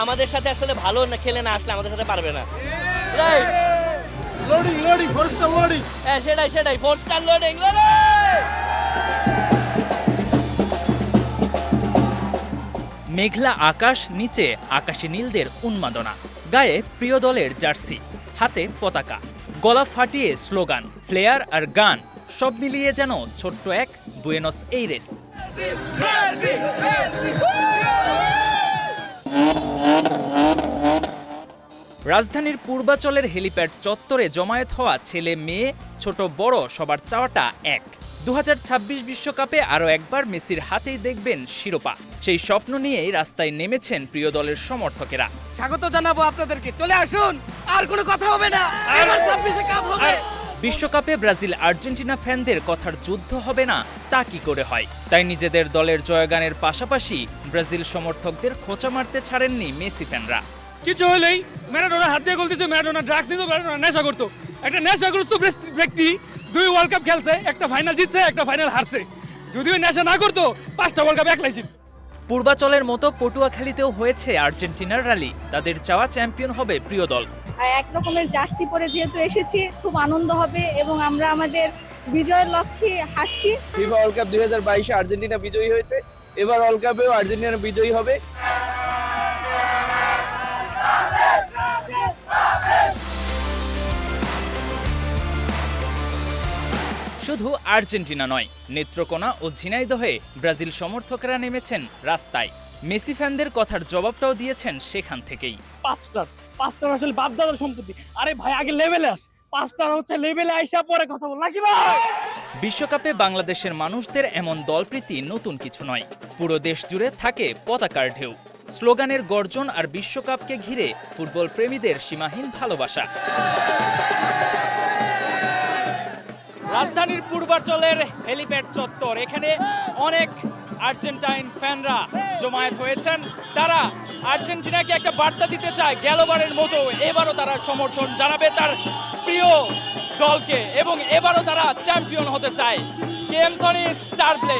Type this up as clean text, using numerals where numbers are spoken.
আমাদের সাথে আসলে ভালো না খেলে না আসলে আমাদের সাথে পারবে না। Right, loading loading 4 star loading. হ্যাঁ সেটাই 4 স্টার লোডিং। মেঘলা আকাশ, নিচে আকাশী নীলদের উন্মাদনা, গায়ে প্রিয় দলের জার্সি, হাতে পতাকা, গলা ফাটিয়ে স্লোগান, ফ্লেয়ার আর গান সব মিলিয়ে যেন ছোট্ট এক বুয়েনোস এইরেস। রাজধানীর পূর্বাচলের হেলিপ্যাড চত্বরে জমায়েত হওয়া ছেলে মেয়ে, ছোট বড় সবার চাওয়াটা এক, 2026 বিশ্বকাপে আরও একবার মেসির হাতেই দেখবেন শিরোপা। সেই স্বপ্ন নিয়েই রাস্তায় নেমেছেন প্রিয় দলের সমর্থকেরা। স্বাগত জানাবো আপনাদেরকে, চলে আসুন, আর কোনো কথা হবে না, এবার 26-এ কাপ হবে। বিশ্বকাপে ব্রাজিল আর্জেন্টিনা ফ্যানদের কথার যুদ্ধ হবে না তা কি করে হয়? তাই নিজেদের দলের জয়গানের পাশাপাশি ব্রাজিল সমর্থকদের খোঁচা মারতে ছাড়েননি মেসি ফ্যানরা। কিছু হলেই ম্যারাডোনা হাত দিয়ে গোল দিতে, ম্যারাডোনা ড্রাগস নিত, ম্যারাডোনা নেশা করতো। একটা নেশাগ্রস্ত ব্যক্তি 2 ওয়ার্ল্ড কাপ খেলছে, একটা ফাইনাল জিতছে, একটা ফাইনাল হারছে। যদিও নেশা না করতো 5টা ওয়ার্ল্ড কাপ একলাই জিততো। পূর্বাচলের মতো পটুয়াখালীতেও হয়েছে আর্জেন্টিনার র্যালি, তাদের চাওয়া চ্যাম্পিয়ন হবে প্রিয় দল। এক রকমের জার্সি পরে যেহেতু এসেছি, খুব আনন্দ হবে এবং আমরা আমাদের বিজয়ের লক্ষ্যে হাঁটছি। ফিফা ওয়ার্ল্ড কাপ 2022-এ আর্জেন্টিনা বিজয়ী হয়েছে, এবার ওয়ার্ল্ড কাপেও আর্জেন্টিনা বিজয়ী হবে। শুধু আর্জেন্টিনা নয়, নেত্রকোনা ও ঝিনাইদহে ব্রাজিল সমর্থকেরা নেমেছেন রাস্তায়। মেসি ফ্যানদের কথার জবাবটাও দিয়েছেন সেখান থেকেই। 5 স্টার আসলে বাপদাদার সম্পত্তি। আরে ভাই আগে লেভেলে আস, 5 স্টার হচ্ছে লেভেলে আইসা পরে কথা বল নাকি ভাই। বিশ্বকাপে বাংলাদেশের মানুষদের এমন দলপ্রীতি নতুন কিছু নয়, পুরো দেশ জুড়ে থাকে পতাকার ঢেউ, স্লোগানের গর্জন আর বিশ্বকাপকে ঘিরে ফুটবল প্রেমীদের সীমাহীন ভালোবাসা। রাজধানীর পূর্বাঞ্চলের হেলিপ্যাড চত্বর, এখানে অনেক আর্জেন্টাইন ফ্যানরা জমায়েত হয়েছেন। তারা আর্জেন্টিনাকে একটা বার্তা দিতে চায়, গেলবারের মতো এবারও তারা সমর্থন জানাবে তার প্রিয় দলকে এবং এবারও তারা চ্যাম্পিয়ন হতে চায়। KM Sony, star play.